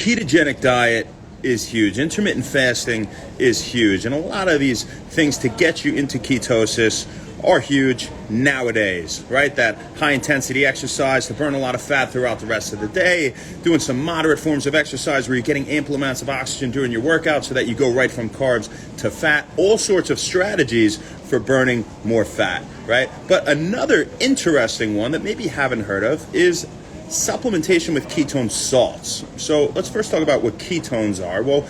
ketogenic diet is huge. Intermittent fasting is huge. And a lot of these things to get you into ketosis are huge nowadays, right? That high intensity exercise to burn a lot of fat throughout the rest of the day, doing some moderate forms of exercise where you're getting ample amounts of oxygen during your workout so that you go right from carbs to fat, all sorts of strategies for burning more fat, right? But another interesting one that maybe you haven't heard of is supplementation with ketone salts. So let's first talk about what ketones are. Well,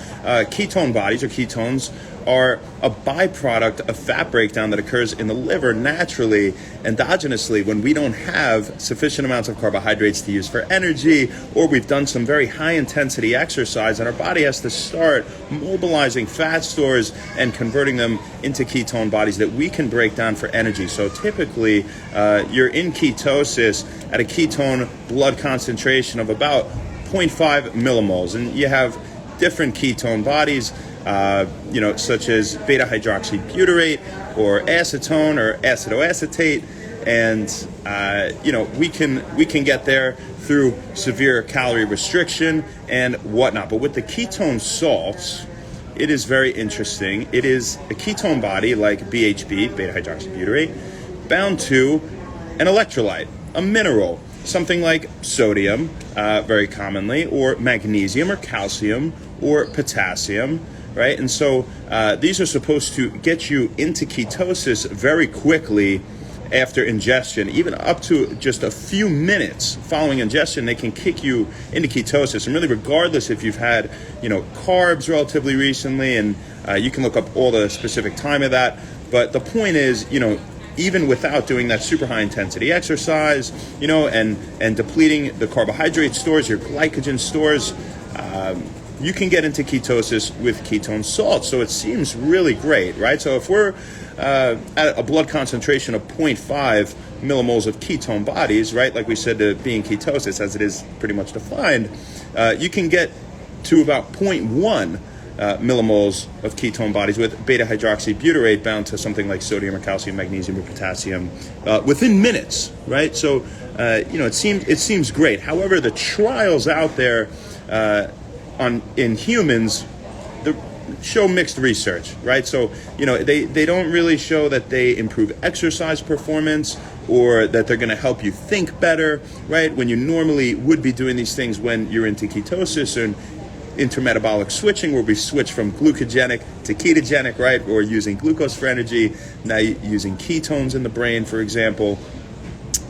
ketone bodies or ketones are a byproduct of fat breakdown that occurs in the liver naturally, endogenously, when we don't have sufficient amounts of carbohydrates to use for energy, or we've done some very high intensity exercise and our body has to start mobilizing fat stores and converting them into ketone bodies that we can break down for energy. So typically you're in ketosis at a ketone blood concentration of about 0.5 millimoles, and you have different ketone bodies, such as beta hydroxybutyrate or acetone or acetoacetate, and we can get there through severe calorie restriction and whatnot. But with the ketone salts, it is very interesting. It is a ketone body like BHB, beta hydroxybutyrate, bound to an electrolyte, a mineral, something like sodium, very commonly, or magnesium or calcium or potassium, right? And so these are supposed to get you into ketosis very quickly after ingestion. Even up to just a few minutes following ingestion, they can kick you into ketosis. And really, regardless if you've had, carbs relatively recently, and you can look up all the specific time of that. But the point is, even without doing that super high intensity exercise, and depleting the carbohydrate stores, your glycogen stores, you can get into ketosis with ketone salts. So it seems really great, right? So if we're at a blood concentration of 0.5 millimoles of ketone bodies, right, like we said, to be in ketosis as it is pretty much defined, you can get to about 0.1 millimoles of ketone bodies with beta hydroxybutyrate bound to something like sodium or calcium, magnesium or potassium within minutes, right? So it seems great. However, the trials out there in humans show mixed research, right? So they don't really show that they improve exercise performance or that they're going to help you think better, right? When you normally would be doing these things when you're into ketosis and intermetabolic switching, where we switch from glucogenic to ketogenic, right? Or using glucose for energy, now using ketones in the brain, for example.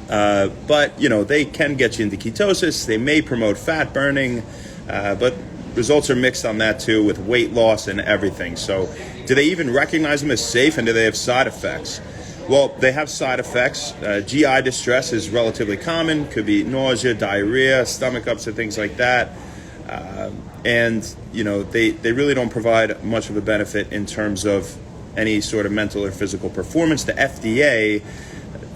But they can get you into ketosis. They may promote fat burning, but results are mixed on that too, with weight loss and everything. So do they even recognize them as safe, and do they have side effects? Well, they have side effects. GI distress is relatively common. Could be nausea, diarrhea, stomach upset, things like that. And they really don't provide much of a benefit in terms of any sort of mental or physical performance. The FDA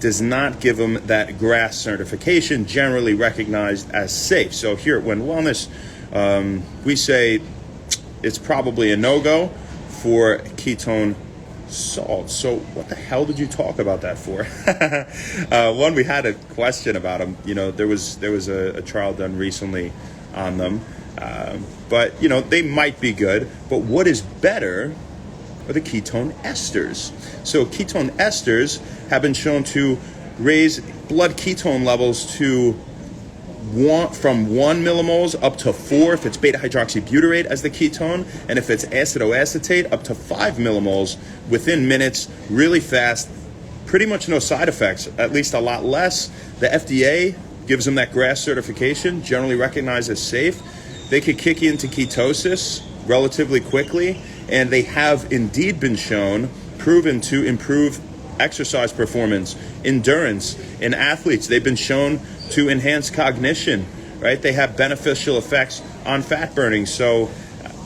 does not give them that GRAS certification, generally recognized as safe. So here at When Wellness, we say it's probably a no-go for ketone salts. So what the hell did you talk about that for? One, we had a question about them. There was a trial done recently on them. But they might be good. But what is better are the ketone esters. So ketone esters have been shown to raise blood ketone levels to from 1 millimoles up to 4 if it's beta hydroxybutyrate as the ketone, and if it's acetoacetate up to 5 millimoles within minutes, really fast, pretty much no side effects, at least a lot less. The FDA gives them that GRAS certification, generally recognized as safe. They could kick you into ketosis relatively quickly, and they have indeed been proven to improve exercise performance, endurance in athletes. They've been shown to enhance cognition, right? They have beneficial effects on fat burning. So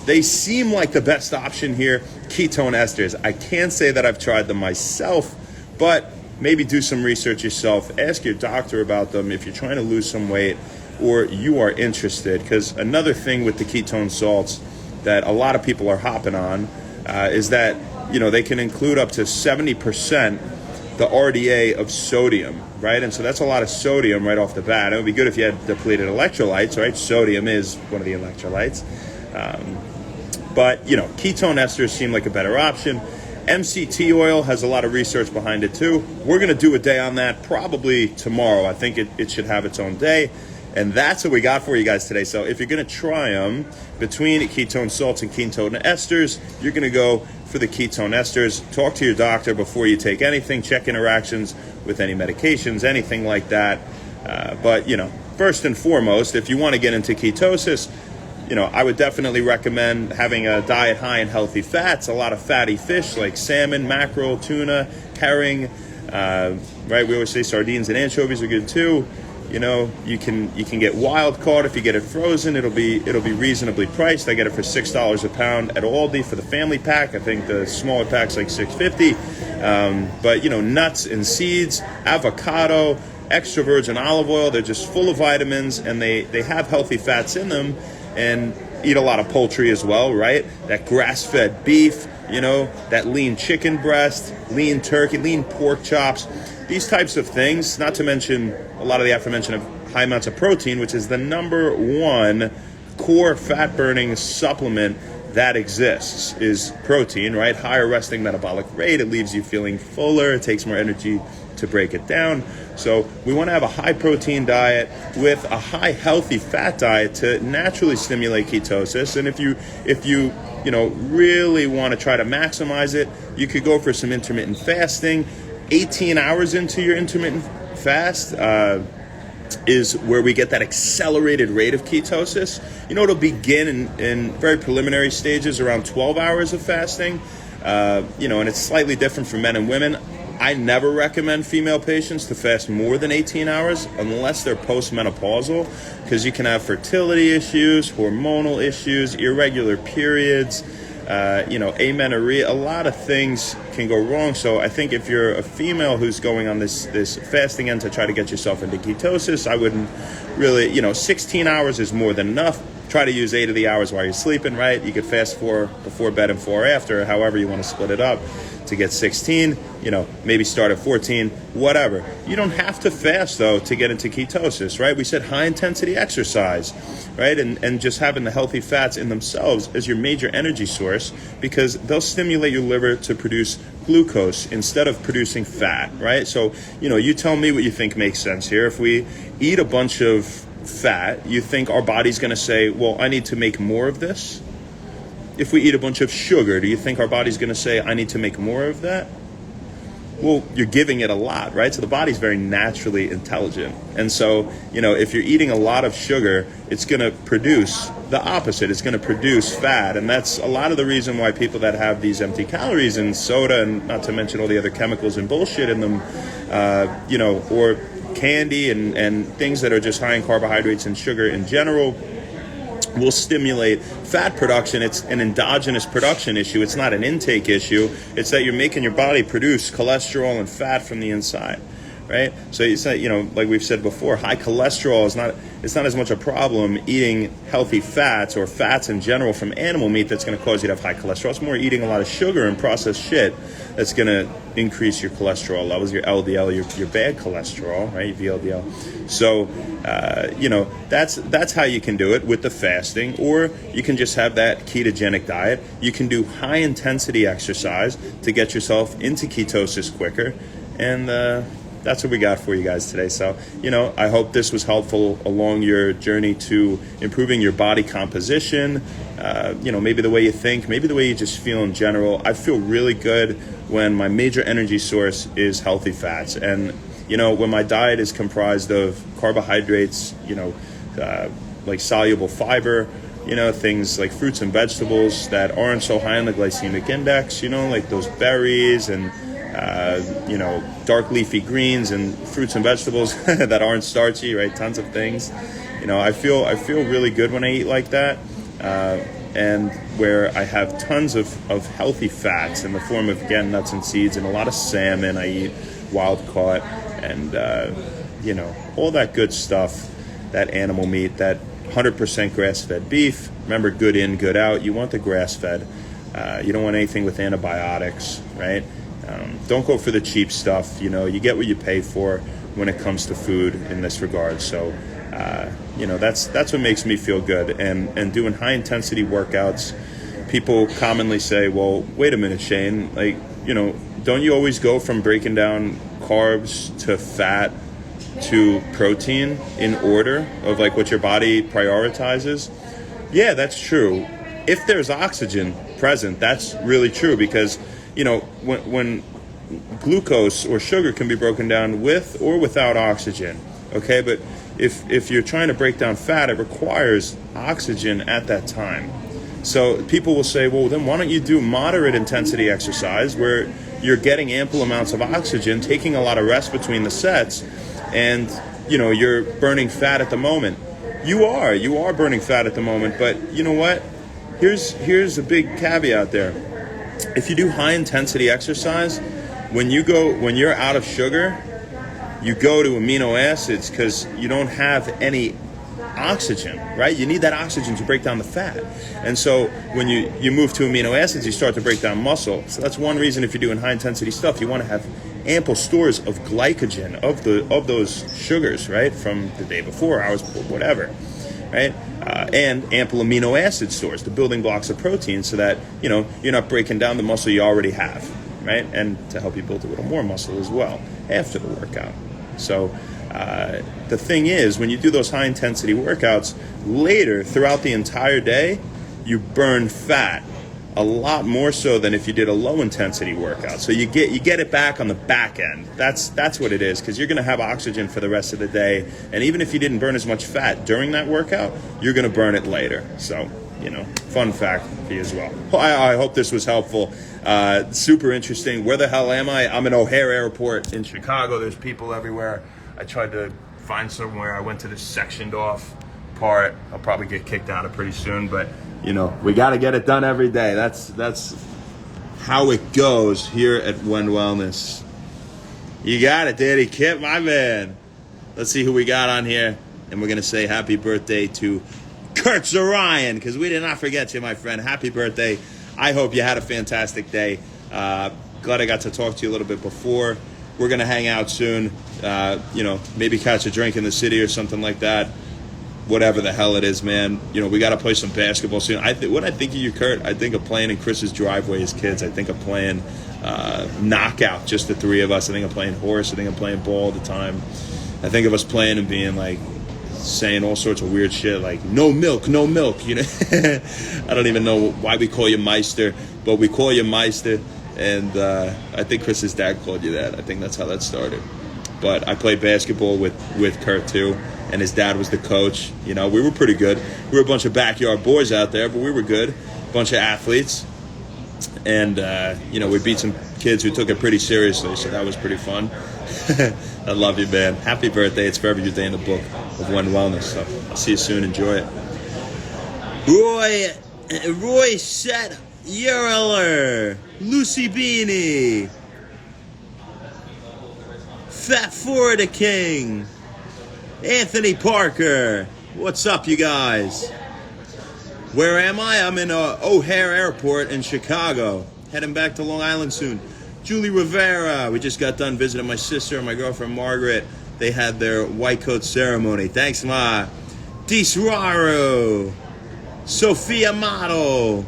they seem like the best option here, ketone esters. I can't say that I've tried them myself, but maybe do some research yourself. Ask your doctor about them if you're trying to lose some weight or you are interested. Because another thing with the ketone salts that a lot of people are hopping on is that they can include up to 70% the RDA of sodium, right? And so that's a lot of sodium right off the bat. It would be good if you had depleted electrolytes, right? Sodium is one of the electrolytes. But, ketone esters seem like a better option. MCT oil has a lot of research behind it too. We're going to do a day on that probably tomorrow. I think it should have its own day. And that's what we got for you guys today. So if you're going to try them between ketone salts and ketone esters, you're going to go for the ketone esters. Talk to your doctor before you take anything. Check interactions with any medications, anything like that. But first and foremost, if you want to get into ketosis, I would definitely recommend having a diet high in healthy fats, a lot of fatty fish like salmon, mackerel, tuna, herring, right? We always say sardines and anchovies are good too. You can get wild caught if you get it frozen. It'll be reasonably priced. I get it for $6 a pound at Aldi for the family pack. I think the smaller pack's like $6.50. But nuts and seeds, avocado, extra virgin olive oil, they're just full of vitamins, and they have healthy fats in them. And eat a lot of poultry as well, right? That grass-fed beef, that lean chicken breast, lean turkey, lean pork chops. These types of things, not to mention a lot of the aforementioned of high amounts of protein, which is the number one core fat-burning supplement that exists, is protein, right? Higher resting metabolic rate. It leaves you feeling fuller. It takes more energy to break it down. So we want to have a high protein diet with a high healthy fat diet to naturally stimulate ketosis. And if you really want to try to maximize it, you could go for some intermittent fasting. 18 hours into your intermittent fast is where we get that accelerated rate of ketosis. It'll begin in very preliminary stages around 12 hours of fasting. And it's slightly different for men and women. I never recommend female patients to fast more than 18 hours unless they're postmenopausal, because you can have fertility issues, hormonal issues, irregular periods, amenorrhea. A lot of things can go wrong. So I think if you're a female who's going on this fasting end to try to get yourself into ketosis, I wouldn't really, 16 hours is more than enough. Try to use 8 of the hours while you're sleeping, right? You could fast 4 before bed and 4 after, however you want to split it up to get 16, maybe start at 14, whatever. You don't have to fast, though, to get into ketosis, right? We said high-intensity exercise, right? And just having the healthy fats in themselves as your major energy source, because they'll stimulate your liver to produce glucose instead of producing fat, right? So, you tell me what you think makes sense here. If we eat a bunch of fat, you think our body's going to say, well, I need to make more of this? If we eat a bunch of sugar, do you think our body's going to say, I need to make more of that? Well, you're giving it a lot, right? So the body's very naturally intelligent. And so, if you're eating a lot of sugar, it's going to produce the opposite. It's going to produce fat. And that's a lot of the reason why people that have these empty calories in soda, and not to mention all the other chemicals and bullshit in them, or candy and things that are just high in carbohydrates and sugar in general, will stimulate fat production. It's an endogenous production issue. It's not an intake issue. It's that you're making your body produce cholesterol and fat from the inside, right? So it's not, like we've said before, high cholesterol is not as much a problem eating healthy fats or fats in general from animal meat that's going to cause you to have high cholesterol. It's more eating a lot of sugar and processed shit that's going to increase your cholesterol levels, your LDL, your bad cholesterol, right? Your VLDL. So, that's how you can do it with the fasting, or you can just have that ketogenic diet. You can do high intensity exercise to get yourself into ketosis quicker, and that's what we got for you guys today. So, I hope this was helpful along your journey to improving your body composition, maybe the way you think, maybe the way you just feel in general. I feel really good when my major energy source is healthy fats. And, when my diet is comprised of carbohydrates, like soluble fiber, things like fruits and vegetables that aren't so high on the glycemic index, like those berries and dark leafy greens and fruits and vegetables that aren't starchy, right? Tons of things. I feel really good when I eat like that. And where I have tons of healthy fats in the form of, again, nuts and seeds and a lot of salmon. I eat wild caught and, all that good stuff, that animal meat, that 100% grass-fed beef. Remember, good in, good out. You want the grass-fed. You don't want anything with antibiotics, right? Don't go for the cheap stuff. You get what you pay for when it comes to food in this regard. So, that's what makes me feel good. And doing high intensity workouts, people commonly say, well, wait a minute, Shane, don't you always go from breaking down carbs to fat to protein in order of what your body prioritizes? Yeah, that's true. If there's oxygen present, that's really true, because when glucose or sugar can be broken down with or without oxygen, okay? But if you're trying to break down fat, it requires oxygen at that time. So people will say, well, then why don't you do moderate intensity exercise where you're getting ample amounts of oxygen, taking a lot of rest between the sets, and you're burning fat at the moment. You are burning fat at the moment, but you know what? Here's a big caveat there. If you do high intensity exercise, when you're out of sugar, you go to amino acids because you don't have any oxygen, right? You need that oxygen to break down the fat. And so when you move to amino acids, you start to break down muscle. So that's one reason, if you're doing high intensity stuff, you want to have ample stores of glycogen, of those sugars, right? From the day before, hours before, whatever, right? And ample amino acid stores, the building blocks of protein, so that, you're not breaking down the muscle you already have, right? And to help you build a little more muscle as well after the workout. So the thing is, when you do those high intensity workouts, later throughout the entire day, you burn fat a lot more so than if you did a low intensity workout. So you get it back on the back end. That's what it is, because you're going to have oxygen for the rest of the day. And even if you didn't burn as much fat during that workout, you're going to burn it later. So, fun fact for you as well. I hope this was helpful. Super interesting. Where the hell am I? I'm in O'Hare Airport in Chicago. There's people everywhere. I tried to find somewhere. I went to this sectioned off part. I'll probably get kicked out of pretty soon, but we got to get it done every day. That's how it goes here at When Wellness. You got it, Daddy Kip, my man. Let's see who we got on here. And we're going to say happy birthday to Kurt Zarian, because we did not forget you, my friend. Happy birthday. I hope you had a fantastic day. Glad I got to talk to you a little bit before. We're going to hang out soon. Maybe catch a drink in the city or something like that. Whatever the hell it is, man. We got to play some basketball soon. When I think of you, Kurt, I think of playing in Chris's driveway as kids. I think of playing knockout, just the three of us. I think of playing horse. I think of playing ball all the time. I think of us playing and being saying all sorts of weird shit like no milk. I don't even know why we call you Meister, but we call you Meister. And I think Chris's dad called you that. I think that's how that started. But I played basketball with Kurt too. And his dad was the coach. We were pretty good. We were a bunch of backyard boys out there, but we were good. A bunch of athletes. And, we beat some kids who took it pretty seriously, so that was pretty fun. I love you, man. Happy birthday. It's forever your day in the book of When Wellness. So I'll see you soon. Enjoy it. Roy Set Yerler. Lucy Beanie. Fat Florida King. Anthony Parker. What's up, you guys? Where am I? I'm in O'Hare Airport in Chicago. Heading back to Long Island soon. Julie Rivera. We just got done visiting my sister and my girlfriend Margaret. They had their white coat ceremony. Thanks, Ma. Dis Raro. Sophia Model.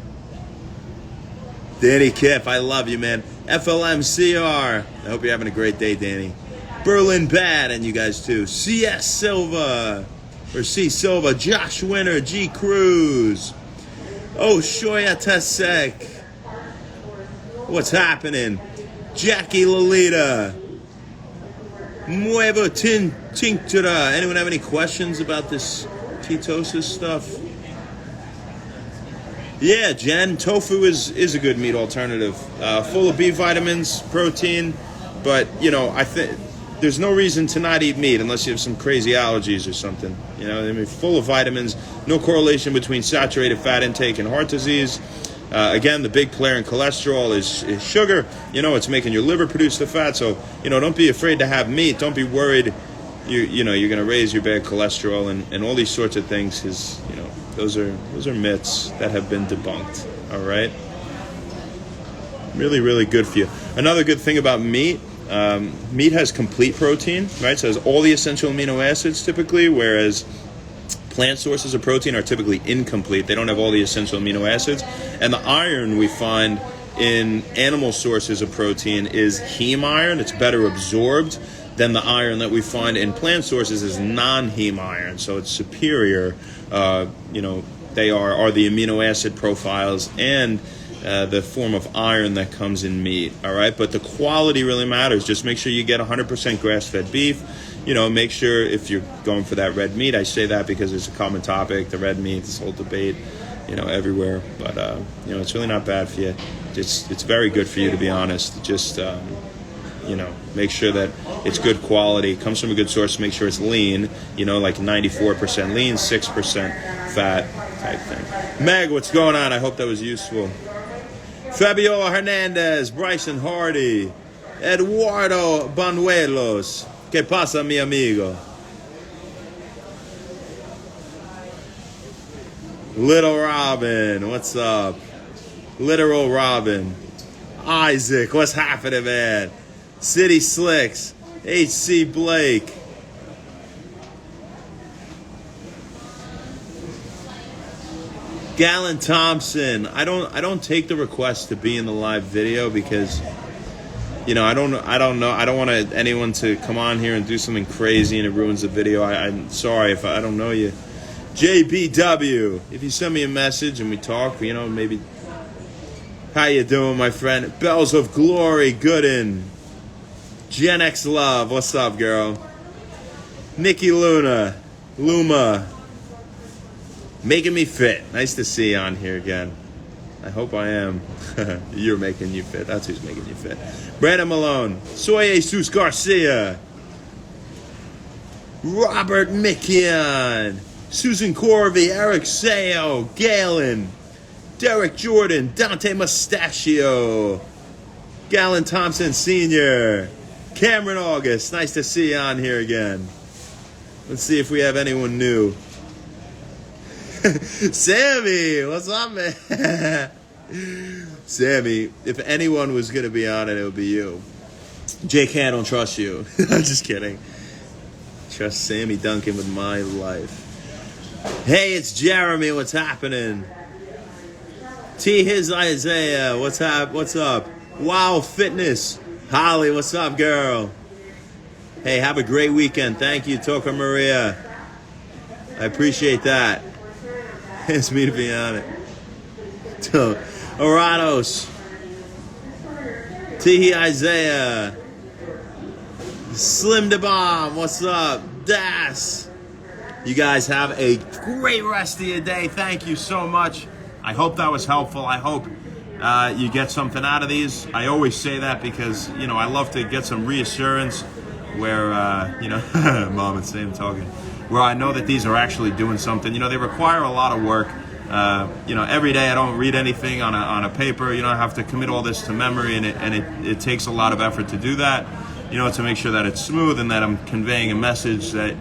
Danny Kiff, I love you, man. FLMCR. I hope you're having a great day, Danny. Berlin Bad, and you guys too. C.S. Silva, or C. Silva, Josh Winter, G. Cruz. Oh, Shoya Tasek. What's happening? Jackie Lolita. Nuevo Tinctura. Anyone have any questions about this ketosis stuff? Yeah, Jen, tofu is a good meat alternative. Full of B vitamins, protein, but, I think there's no reason to not eat meat unless you have some crazy allergies or something. Full of vitamins, no correlation between saturated fat intake and heart disease. Again, the big player in cholesterol is sugar. It's making your liver produce the fat. So, don't be afraid to have meat. Don't be worried you're going to raise your bad cholesterol and all these sorts of things, because, those are myths that have been debunked. All right? Really, really good for you. Another good thing about meat, meat has complete protein, right? So it has all the essential amino acids typically, whereas plant sources of protein are typically incomplete. They don't have all the essential amino acids. And the iron we find in animal sources of protein is heme iron. It's better absorbed than the iron that we find in plant sources is non-heme iron. So it's superior. They are the amino acid profiles and the form of iron that comes in meat. All right, but the quality really matters. Just make sure you get 100% grass-fed beef. Make sure if you're going for that red meat, I say that because it's a common topic, the red meat, this whole debate, everywhere. But, it's really not bad for you. It's very good for you, to be honest. Just, make sure that it's good quality, comes from a good source, make sure it's lean, like 94% lean, 6% fat type thing. Meg, what's going on? I hope that was useful. Fabiola Hernandez, Bryson Hardy, Eduardo Banuelos. ¿Qué pasa, mi amigo? Little Robin, what's up? Literal Robin. Isaac, what's happening, man? City Slicks, HC Blake. Gallon Thompson. I don't take the request to be in the live video because I don't know. I don't want anyone to come on here and do something crazy and it ruins the video. I'm sorry if I don't know you. JBW, if you send me a message and we talk, maybe. How you doing, my friend? Bells of Glory, Gooden. Gen X Love, what's up, girl? Nikki Luma. Making me fit. Nice to see you on here again. I hope I am. You're making you fit. That's who's making you fit. Brandon Malone. Soy Jesus Garcia. Robert Mikian. Susan Corvey. Eric Sayo. Galen. Derek Jordan. Dante Mustachio. Gallon Thompson Sr. Cameron August. Nice to see you on here again. Let's see if we have anyone new. Sammy, what's up, man? Sammy, if anyone was going to be on it would be you. Jake, I don't trust you. I'm just kidding. Trust Sammy Duncan with my life. Hey, it's Jeremy. What's happening? His Isaiah. What's up? Wow Fitness. Holly, what's up, girl? Hey, have a great weekend. Thank you, Toka Maria. I appreciate that. It's me to be on it. Orados. Tihi Isaiah. Slim the Bomb. What's up? Das. You guys have a great rest of your day. Thank you so much. I hope that was helpful. I hope you get something out of these. I always say that because, I love to get some reassurance where, Mom and Sam talking. Where I know that these are actually doing something. They require a lot of work. Every day I don't read anything on a paper. I have to commit all this to memory, and it takes a lot of effort to do that. To make sure that it's smooth and that I'm conveying a message that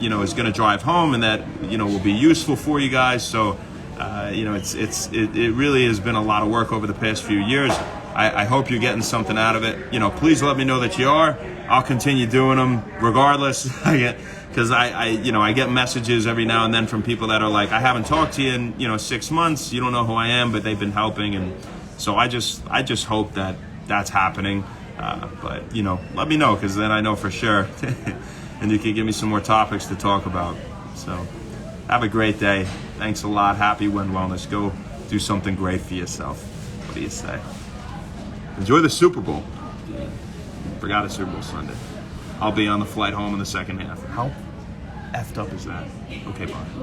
is going to drive home and that will be useful for you guys. So it really has been a lot of work over the past few years. I hope you're getting something out of it. Please let me know that you are. I'll continue doing them regardless. Because I get messages every now and then from people that are like, I haven't talked to you in 6 months. You don't know who I am, but they've been helping, and so I just hope that that's happening. But let me know, because then I know for sure, and you can give me some more topics to talk about. So have a great day. Thanks a lot. Happy When Wellness. Go do something great for yourself. What do you say? Enjoy the Super Bowl. Forgot it's Super Bowl Sunday. I'll be on the flight home in the second half. How effed up is that? Okay, bye.